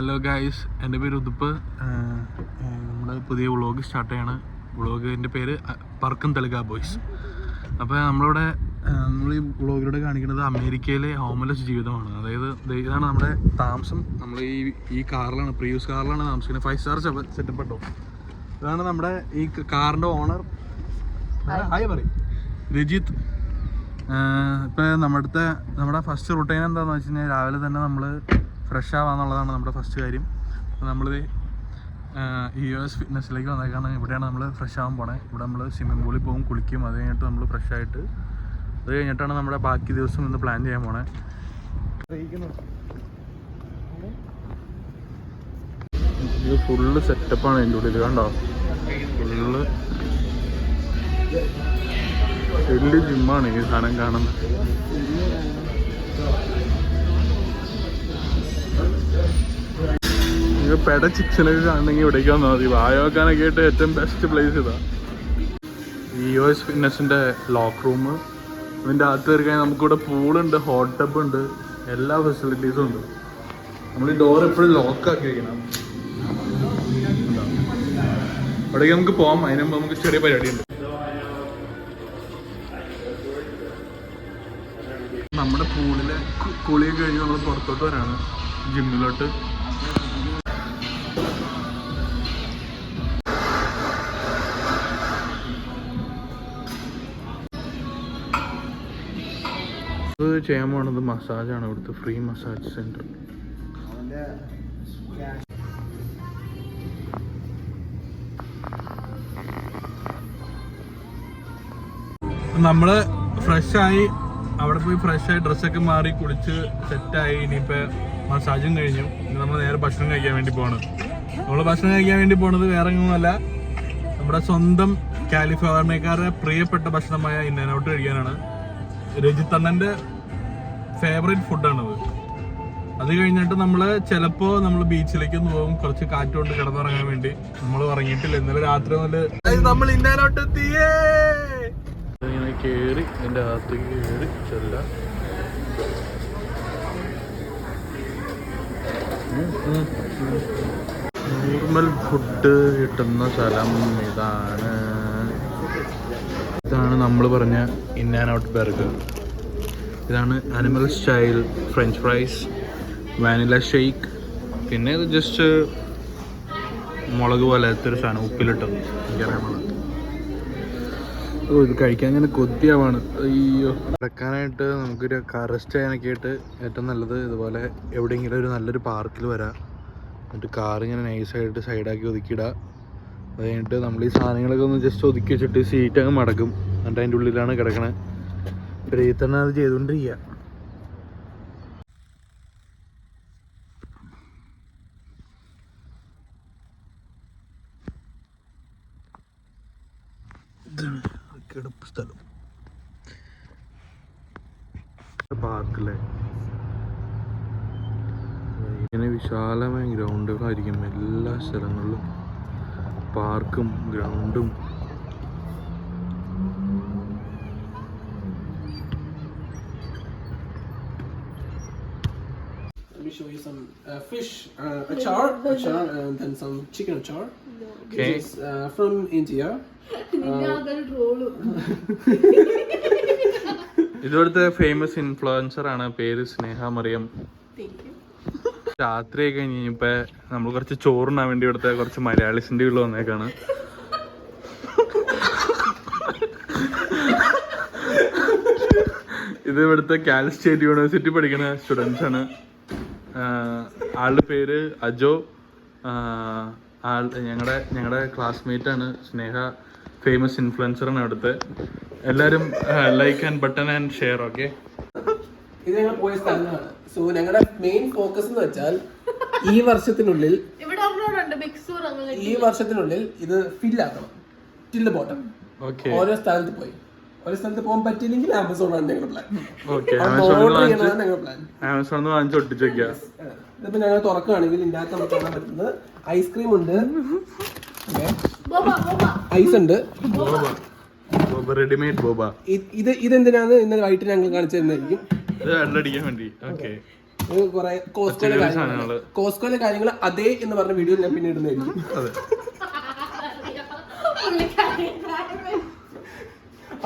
Hello guys, എൻ്റെ പേര് ഉതുപ്പ്. നമ്മുടെ പുതിയ വ്ളോഗ് സ്റ്റാർട്ട് ചെയ്യാണ്. വ്ളോഗിൻ്റെ പേര് പറക്കും തെലുങ്ക ബോയ്സ്. അപ്പോൾ നമ്മളിവിടെ നമ്മൾ ഈ വ്ളോഗിലൂടെ കാണിക്കുന്നത് അമേരിക്കയിലെ ഹോംലെസ് ജീവിതമാണ്. അതായത് ഇതാണ് നമ്മുടെ താമസം. നമ്മൾ ഈ കാറിലാണ്, പ്രീവിയസ് കാറിലാണ് താമസിക്കുന്നത്. 5 സ്റ്റാർ സെറ്റപ്പ് കേട്ടോ. ഇതാണ് നമ്മുടെ ഈ കാറിൻ്റെ ഓണർ. ഹായ് പറയും, രജിത്ത്. ഇപ്പോൾ നമ്മുടെ ഫസ്റ്റ് റുട്ടീൻ എന്താണെന്ന് വെച്ച് കഴിഞ്ഞാൽ രാവിലെ തന്നെ നമ്മൾ ഫ്രഷ് ആവാന്നുള്ളതാണ് നമ്മുടെ ഫസ്റ്റ് കാര്യം. നമ്മൾ US ഫിറ്റ്നസ്സിലേക്ക് വന്നേക്കാണ്. ഇവിടെയാണ് നമ്മൾ ഫ്രഷ് ആവാൻ പോണേ. ഇവിടെ നമ്മൾ സ്വിമ്മിംഗ് പൂളിൽ പോകും, കുളിക്കും. അത് കഴിഞ്ഞിട്ട് നമ്മൾ ഫ്രഷ് ആയിട്ട് അത് കഴിഞ്ഞിട്ടാണ് നമ്മുടെ ബാക്കി ദിവസം ഇന്ന് പ്ലാൻ ചെയ്യാൻ പോണേ. ഇത് ഫുള്ള് സെറ്റപ്പാണ് എൻ്റെ ഉള്ളിൽ, കണ്ടോ? ഫുള്ള് വലിയ ജിമ്മാണ് ഈ സാധനം കാണുന്നത്. പെട ചിക്സനൊക്കെ കാണണമെങ്കിൽ ഇവിടേക്ക് വന്നാൽ മതി. വായ വെക്കാനൊക്കെ ആയിട്ട് ഏറ്റവും ബെസ്റ്റ് പ്ലേസ് ഇതാ. US ഫിറ്റ്നസിൻ്റെ ലോക്ക് റൂം. ഇതിൻ്റെ അകത്ത് കയറി കഴിഞ്ഞാൽ നമുക്കിവിടെ പൂളുണ്ട്, ഹോട്ട് ടബ് ഉണ്ട്, എല്ലാ ഫെസിലിറ്റീസും ഉണ്ട്. നമ്മൾ ഈ ഡോർ എപ്പോഴും ലോക്കാക്കി വയ്ക്കണം. അവിടേക്ക് നമുക്ക് പോകാം. അതിന് മുമ്പ് നമുക്ക് ചെറിയ പരിപാടിയുണ്ട്. നമ്മുടെ പൂളിലെ കുളിയൊക്കെ കഴിഞ്ഞ് നമ്മൾ പുറത്തോട്ട് വരാണ് ജിമ്മിലോട്ട്. ഇത് ചെയ്യാൻ പോണത് മസാജാണ്. ഇവിടുത്തെ ഫ്രീ മസാജ് സെൻറ്റർ. നമ്മള് ഫ്രഷായി അവിടെ പോയി ഫ്രഷായി ഡ്രസ്സൊക്കെ മാറി കുളിച്ച് സെറ്റായി. ഇനിയിപ്പോൾ മസാജും കഴിഞ്ഞു. ഇനി നമ്മൾ നേരെ ഭക്ഷണം കഴിക്കാൻ വേണ്ടി പോകണം. നമ്മൾ ഭക്ഷണം കഴിക്കാൻ വേണ്ടി പോണത് വേറെ ഒന്നുമല്ല, നമ്മുടെ സ്വന്തം കാലിഫോർണിയക്കാരുടെ പ്രിയപ്പെട്ട ഭക്ഷണമായ ഇൻ ആൻഡ് ഔട്ട് കഴിക്കാനാണ്. രജിത്ത് അണ്ണൻ്റെ ഫേവറേറ്റ് ഫുഡാണത്. അത് കഴിഞ്ഞിട്ട് നമ്മൾ ചിലപ്പോൾ നമ്മൾ ബീച്ചിലേക്ക് ഒന്ന് പോകും, കുറച്ച് കാറ്റുകൊണ്ട് കിടന്നുറങ്ങാൻ വേണ്ടി. നമ്മൾ ഉറങ്ങിയിട്ടില്ല, ഇന്നലെ രാത്രി മുതൽ നമ്മൾ ഇൻ ആൻഡ് ഔട്ട് എത്തിയേ. ഇങ്ങനെ കയറി ഇതിൻ്റെ അകത്തേക്ക് കയറി ചെല്ലാം. നോർമൽ ഫുഡ് കിട്ടുന്ന സ്ഥലം ഇതാണ്. ഇതാണ് നമ്മൾ പറഞ്ഞ ഇൻ ആൻഡ് ഔട്ട് ബർഗർ. ഇതാണ് animal style French fries, vanilla shake, പിന്നെ ഇത് ജസ്റ്റ് മുളക് പോലത്തെ ഒരു സാധനം ഉപ്പിലിട്ടത്. എനിക്കറിയാൻ ഇത് കഴിക്കാൻ ഇങ്ങനെ കൊതിയാവാണ്. അയ്യോ, കിടക്കാനായിട്ട് നമുക്കൊരു കാർ റെസ്റ്റ് ചെയ്യാനൊക്കെ ആയിട്ട് ഏറ്റവും നല്ലത് ഇതുപോലെ എവിടെയെങ്കിലും ഒരു നല്ലൊരു പാർക്കിൽ വരാം. എന്നിട്ട് കാറിങ്ങനെ നൈസായിട്ട് സൈഡാക്കി ഒതുക്കിയിടുക. അത് കഴിഞ്ഞിട്ട് നമ്മൾ ഈ സാധനങ്ങളൊക്കെ ഒന്ന് ജസ്റ്റ് ഒതുക്കി വെച്ചിട്ട് സീറ്റ് അങ്ങ് മടക്കും. എന്നിട്ട് അതിൻ്റെ ഉള്ളിലാണ് കിടക്കണത്. ഒരു തന്നെ അത് ചെയ്തുകൊണ്ടിരിക്കുക. ഇതാണ് കിടപ്പ് സ്ഥലം, പാർക്കിലെ. ഇങ്ങനെ വിശാലമായ ഗ്രൗണ്ടുകളായിരിക്കും എല്ലാ സ്ഥലങ്ങളിലും, പാർക്കും ഗ്രൗണ്ടും. Let me show you some fish, achar, and then some chicken achar. Okay. This is from India. ഇവിടുത്തെ ഫേമസ് ഇൻഫ്ലുവൻസർ ആണ്, പേര് സ്നേഹ മറിയം. രാത്രി കഴിഞ്ഞപ്പോൾ നമ്മൾ കുറച്ച് ചോറിനാൻ വേണ്ടി ഇവിടുത്തെ കുറച്ച് മലയാളീസിൻ്റെ ഉള്ളിൽ വന്നേക്കാണ്. ഇത് ഇവിടുത്തെ കാൽ സ്റ്റേറ്റ് യൂണിവേഴ്സിറ്റി പഠിക്കുന്ന സ്റ്റുഡൻസ് ആണ്. ആളുടെ പേര് അജോ. ഞങ്ങളുടെ ക്ലാസ്മേറ്റ് ആണ്. സ്നേഹ ഫേമസ് ഇൻഫ്ലുവൻസറാണ് അവിടുത്തെ. എല്ലാവരും like and button and share. Okay, ഇത് ഞങ്ങൾ പോയ സ്ഥലമാണ്. സോ ഞങ്ങളുടെ മെയിൻ ഫോക്കസ് എന്ന് വെച്ചാൽ ഈ വർഷത്തിനുള്ളിൽ ഇത് ഫില്ലാക്കണം, ടിൽ ദ ബോട്ടം. ഓരോ സ്ഥലത്ത് പോകാൻ പറ്റിയില്ലെങ്കിൽ ആമസോണാണ് ഞങ്ങളുടെ പ്ലാൻ. ആമസോണിൽ വാങ്ങിച്ച് ഒട്ടിച്ച് വെക്കാം. ഇതിപ്പോ ഞങ്ങൾ തുറക്കുകയാണെങ്കിൽ ഇതിന്റെ അകത്ത് നമുക്ക് കാണാൻ പറ്റുന്നത് ഐസ്ക്രീം ഉണ്ട്, ഐസ് ഉണ്ട്, റെഡിമെയ്ഡ് ബോബ. ഇതെന്തിനാന്ന് ഇന്നലെ വൈകിട്ട് ഞങ്ങൾ കാണിച്ചു തരുന്നതായിരിക്കും. വെള്ളടിക്കാൻ വേണ്ടി. ഓക്കെ, കുറെ കോസ്കോയിലെ കാര്യങ്ങൾ അതേ എന്ന് പറഞ്ഞ വീഡിയോ ഞാൻ പിന്നെ ഇടുന്നതായിരിക്കും.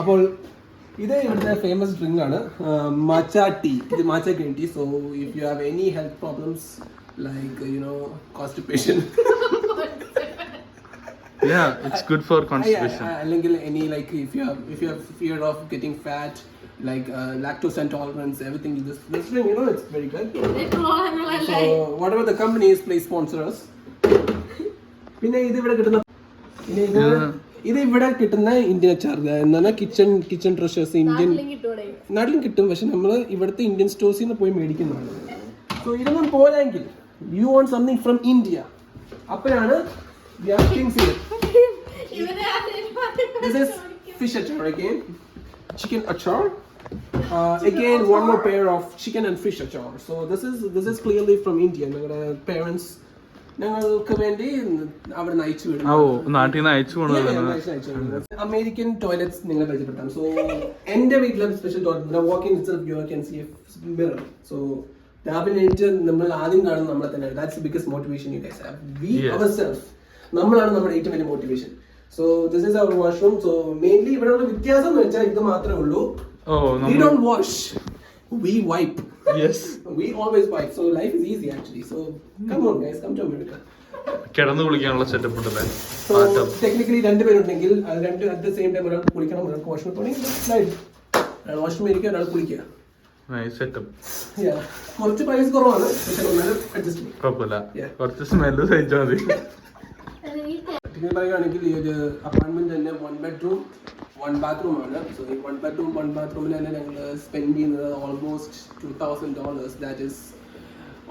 അപ്പോൾ ഇത് ഇവിടുത്തെ ഫേമസ് ഡ്രിങ്ക് ആണ് മാച്ച ടീ. ഇത് matcha green tea. So if you have any health problems like constipation, it's good for constipation. അല്ലെങ്കിൽ any like if you have fear of getting fat, like lactose intolerance, everything, this drink, it's very good. So whatever the company is, please sponsor us. പിന്നെ ഇത് ഇവിടെ കിട്ടുന്ന Indian അച്ചാർ എന്താണ് kitchen treasures Indian നാട്ടിലും കിട്ടും. പക്ഷെ നമ്മൾ ഇവിടുത്തെ ഇന്ത്യൻ സ്റ്റോഴ്സിൽ നിന്ന് പോയി മേടിക്കുന്നതാണ്. സോ ഇതൊന്നും പോരാങ്കിൽ you want something from India, അപ്പോഴാണ് we have things here. This is fish achar again, chicken achar. Again, one more pair of chicken and fish achar. So this is clearly from India. ഞങ്ങളുടെ parents ഞങ്ങൾക്ക് വേണ്ടി അവിടെ അയച്ചു വിടും. നാട്ടിൽ നിന്ന് അയച്ചു അമേരിക്കൻ ടോയ്ലറ്റ്സ് നിങ്ങളെ പരിചയപ്പെടുത്താം. സോ എന്റെ വീട്ടിലെ special toilet walking itself you can see a mirror. So രാവിലെ എണീറ്റ് നമ്മൾ ആദ്യം കാണുന്നത് നമ്മളെ തന്നെ. That's the biggest motivation you guys have. We ourselves, നമ്മളാണ് നമ്മുടെ ഏറ്റവും വലിയ motivation. So this is our washroom. So mainly ഇവിടെയുള്ള വ്യത്യാസം എന്ന് വെച്ചാൽ ഇത് മാത്രമേ ഉള്ളൂ. We don't wash, we wipe. Yes, we always wipe. So life is easy actually. So come on guys, come to America. കിടന്ന് കുളിക്കാനുള്ള സെറ്റപ്പ് ഉണ്ടല്ലേ. So technically രണ്ടുപേരുണ്ടെങ്കിൽ അത് രണ്ട് at the same time ഒരാൾ കുളിക്കണം, ഒരാൾക്ക് വാഷ്റൂമിൽ പോകണമെങ്കിൽ വാഷ്റൂമിൽ ഇരിക്കുക, ഒരാൾ കുളിക്കുക. Nice setup. കുറച്ച് പ്രൈസ് കുറവാണ്, പക്ഷെ ഒന്നാലും അഡ്ജസ്റ്റ് ചെയ്യും. കുഴപ്പമില്ല, കുറച്ച് സ്മെല്ല് സഹിച്ചാൽ മതി. പറയുകയാണെങ്കിൽ ഈ ഒരു അപ്പാർട്ട്മെന്റ് തന്നെ 1 bedroom 1 bathroom ആണ്. സോ ഈ 1 bedroom 1 bathroom തന്നെ ഞങ്ങൾ സ്പെൻഡ് ചെയ്യുന്നത് almost $2,000. That is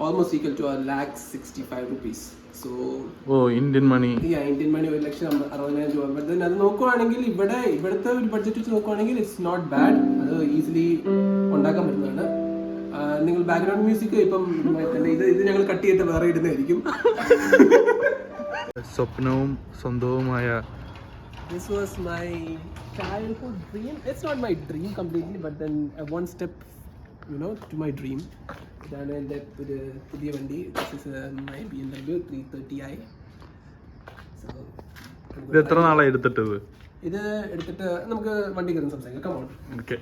almost equal to ₹1,65,000. So Indian money $1,60,000. But അത് നോക്കുവാണെങ്കിൽ ഇവിടുത്തെ ഒരു ബഡ്ജറ്റ് വെച്ച് നോക്കുവാണെങ്കിൽ ഇറ്റ്സ് നോട്ട് ബാഡ്. അത് ഈസിലി ഉണ്ടാക്കാൻ പറ്റുന്നതാണ്. നിങ്ങൾ ബാക്ക്ഗ്രൗണ്ട് മ്യൂസിക് ഇപ്പം ഇത് ഞങ്ങൾ കട്ട് ചെയ്തിട്ട് വേറെ ഇടുന്നതായിരിക്കും. സ്വപ്നവും സ്വന്തവുമായ This was my childhood dream. It's not my dream completely, but then one step, to my dream. ഇതാണ് എൻ്റെ പുതിയ വണ്ടി. This is my BMW 330i. ഇത് എത്ര നാളായി എടുത്തിട്ടത്? ഇത് എടുത്തിട്ട് നമുക്ക് വണ്ടി കയറി സംസാരിക്കാം. Come on. Okay.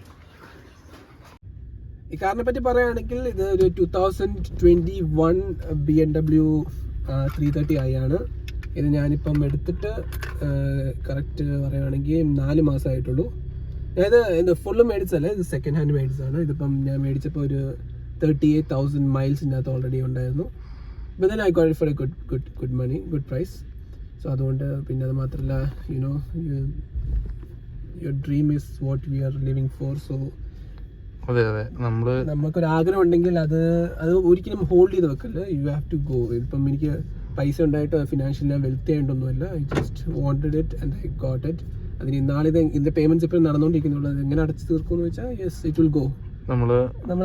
ഈ കാറിനെ പറ്റി പറയുകയാണെങ്കിൽ ഇത് ഒരു 2021 BMW 330i ആണ്. ഇത് ഞാനിപ്പം എടുത്തിട്ട് കറക്റ്റ് പറയുകയാണെങ്കിൽ 4 മാസമായിട്ടുള്ളൂ. അതായത് ഫുള്ള് മേടിച്ചല്ല, ഇത് സെക്കൻഡ് ഹാൻഡ് മേടിച്ചതാണ്. ഇതിപ്പം ഞാൻ മേടിച്ചപ്പോൾ ഒരു 38,000 മൈൽസിനകത്ത് ഓൾറെഡി ഉണ്ടായിരുന്നു. ഇപ്പം തന്നെ I got it for a good money, good price. So അതുകൊണ്ട് പിന്നെ അത് മാത്രമല്ല your dream is what we are living for. So നമുക്കൊരു ആഗ്രഹം ഉണ്ടെങ്കിൽ അത് ഒരിക്കലും ഹോൾഡ് ചെയ്ത് വെക്കല്ല. You have to go. ഇപ്പം എനിക്ക് പൈസ ഉണ്ടായിട്ട് ഫിനാൻഷ്യലി വെൽത്തി ആയിട്ടൊന്നുമല്ല. I just wanted it and I got it. അതിന് ഇതിന്റെ പേയ്മെന്റ്സ് ഇപ്പോഴും നടന്നുകൊണ്ടിരിക്കുന്നുള്ളൂ. അത് എങ്ങനെ അടച്ചു തീർക്കുമെന്ന് വെച്ചാൽ യെസ് ഇറ്റ് വിൽ ഗോ. നമ്മൾ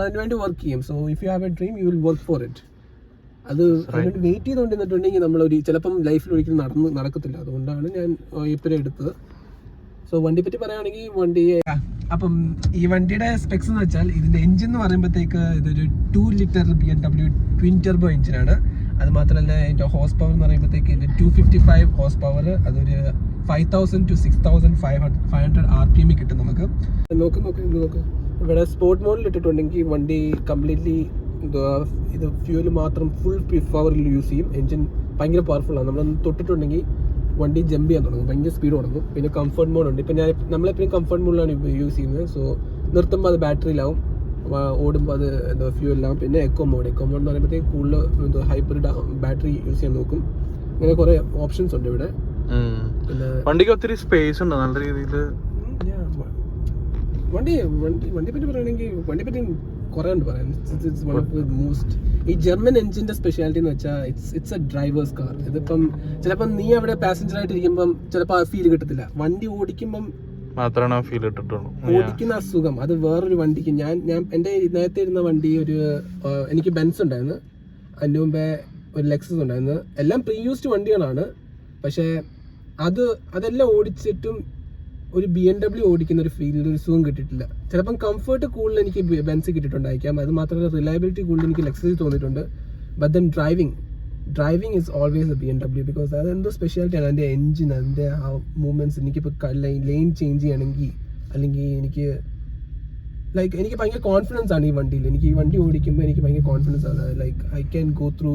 അതിന് വേണ്ടി വർക്ക് ചെയ്യും. So if you have A dream you will work for it. അത് അതിനുവേണ്ടി വെയിറ്റ് ചെയ്തുകൊണ്ടിരുന്നിട്ടുണ്ടെങ്കിൽ നമ്മളൊരു ചിലപ്പം ലൈഫിൽ ഒരിക്കലും നടക്കത്തില്ല. അതുകൊണ്ടാണ് ഞാൻ ഇപ്പോഴും എടുത്തത്. സോ വണ്ടിയെ പറ്റി പറയുകയാണെങ്കിൽ അപ്പം ഈ വണ്ടിയുടെ സ്പെക്സ് എന്ന് വെച്ചാൽ ഇതിന്റെ എഞ്ചിൻ എന്ന് പറയുമ്പോഴത്തേക്ക് ഇതൊരു 2 liter BMW ട്വിൻ ടെർബോ എഞ്ചിനാണ്. അത് മാത്രമല്ല ഇതിന്റെ ഹോഴ്സ് പവർ എന്ന് പറയുമ്പോഴത്തേക്ക് ഇതിന്റെ 255 ഹോഴ്സ് പവർ. അതൊരു 5,000 to 6,500 RPM കിട്ടും നമുക്ക്. നോക്ക് ഇവിടെ സ്പോർട്ട് മോഡിൽ ഇട്ടിട്ടുണ്ടെങ്കിൽ വണ്ടി കംപ്ലീറ്റ്ലി ഇത് ഫ്യൂല് മാത്രം ഫുൾ പവറിൽ യൂസ് ചെയ്യും. എഞ്ചിൻ ഭയങ്കര പവർഫുള്ളാണ്. നമ്മളൊന്ന് തൊട്ടിട്ടുണ്ടെങ്കിൽ വണ്ടി ജമ്പ് ചെയ്യാൻ തുടങ്ങും, ഭയങ്കര സ്പീഡ് തുടങ്ങും. പിന്നെ കംഫർട്ട് മോഡ് ഉണ്ട്. ഇപ്പം നമ്മളെപ്പോഴും കംഫർട്ട് മോഡിലാണ് യൂസ് ചെയ്യുന്നത്. സോ നിർത്തുമ്പോൾ അത് ബാറ്ററിയിലാവും, ഓടുമ്പോൾ അത് ഫ്യൂവലാവും. പിന്നെ എക്കോ മോഡ് എന്ന് പറയുമ്പോഴത്തേക്ക് കൂടുതൽ ഹൈബ്രിഡ് ബാറ്ററി യൂസ് ചെയ്യാൻ നോക്കും. അങ്ങനെ കുറേ ഓപ്ഷൻസ് ഉണ്ട് ഇവിടെ. പിന്നെ വണ്ടിക്ക് ഒത്തിരി സ്പേസ് ഉണ്ട് നല്ല രീതിയിൽ. വണ്ടിയെ പറ്റി പറയുകയാണെങ്കിൽ വണ്ടിയെ പറ്റി കുറേ ഉണ്ട് പറയാൻ. ഈ ജർമ്മൻ എഞ്ചിന്റെ സ്പെഷ്യാലിറ്റി എന്ന് വെച്ചാൽ ഇറ്റ്സ് എ ഡ്രൈവേഴ്സ് കാർ. ഇതിപ്പം ചിലപ്പം നീ അവിടെ പാസഞ്ചർ ആയിട്ട് ഇരിക്കുമ്പം ചിലപ്പോൾ ആ ഫീൽ കിട്ടത്തില്ല. വണ്ടി ഓടിക്കുമ്പം മാത്രമാണ് ഫീൽ കിട്ടിട്ടുള്ളൂ. ഓടിക്കുന്ന അസുഖം അത് വേറൊരു വണ്ടിക്ക്. ഞാൻ എൻ്റെ നേരത്തെ ഇരുന്ന വണ്ടി എനിക്ക് ബെൻസ് ഉണ്ടായിരുന്നു, അതിൻ്റെ മുമ്പേ ഒരു ലെക്സസ് ഉണ്ടായിരുന്നു. എല്ലാം പ്രീ യൂസ്ഡ് വണ്ടികളാണ്. പക്ഷേ അതെല്ലാം ഓടിച്ചിട്ടും ഒരു BMW ഓടിക്കുന്ന ഒരു ഫീലിൽ ഒരു സുഖം കിട്ടിയിട്ടില്ല. ചിലപ്പം കംഫർട്ട് കൂടുതൽ എനിക്ക് ബെൻസ് കിട്ടിയിട്ടുണ്ടായിരിക്കാം, അത് മാത്രമല്ല റിലയബിലിറ്റി കൂടുതൽ എനിക്ക് ലെക്സസിൽ തോന്നിയിട്ടുണ്ട്. But then driving is always A BMW, because അതെന്തോ സ്പെഷ്യാലിറ്റിയാണ്. അതിൻ്റെ എൻജിൻ, അതിൻ്റെ ആ മൂവ്മെൻറ്റ്സ്. എനിക്കിപ്പോൾ ലെയിൻ ചേഞ്ച് ചെയ്യണമെങ്കിൽ, അല്ലെങ്കിൽ എനിക്ക് എനിക്ക് ഭയങ്കര കോൺഫിഡൻസ് ആണ് ഈ വണ്ടിയിൽ. എനിക്ക് ഈ വണ്ടി ഓടിക്കുമ്പോൾ എനിക്ക് ഭയങ്കര കോൺഫിഡൻസ് ആണ്. I can go through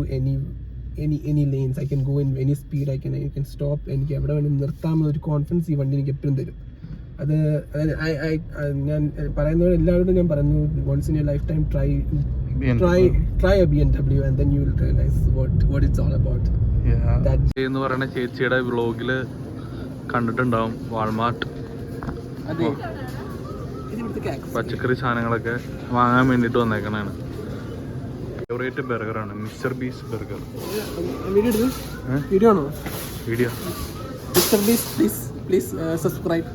any lanes, I can go in any speed, I can stop. എനിക്ക് എവിടെ വേണമെങ്കിൽ നിർത്താമെന്ന ഒരു കോൺഫിഡൻസ് ഈ വണ്ടി എനിക്ക് എപ്പോഴും തരും. അത് ഞാൻ പറയുന്നവർ എല്ലാവരോടും ഞാൻ പറഞ്ഞു, once in your lifetime try a BMW and then you will realize what it's all about. എന്ന് പറയുന്ന ചേച്ചിയുടെ വ്ളോഗിൽ കണ്ടിട്ടുണ്ടാവും വാൾമാർട്ട്. അതെ, പച്ചക്കറി സാധനങ്ങളൊക്കെ വാങ്ങാൻ വേണ്ടിയിട്ട് വന്നേക്കണാണ്. ഫേവറേറ്റ് ബർഗറാണ് മിസ്റ്റർ ബീസ് ബർഗർ. വീഡിയോ ആണോ? Video. Mister Beast, please subscribe.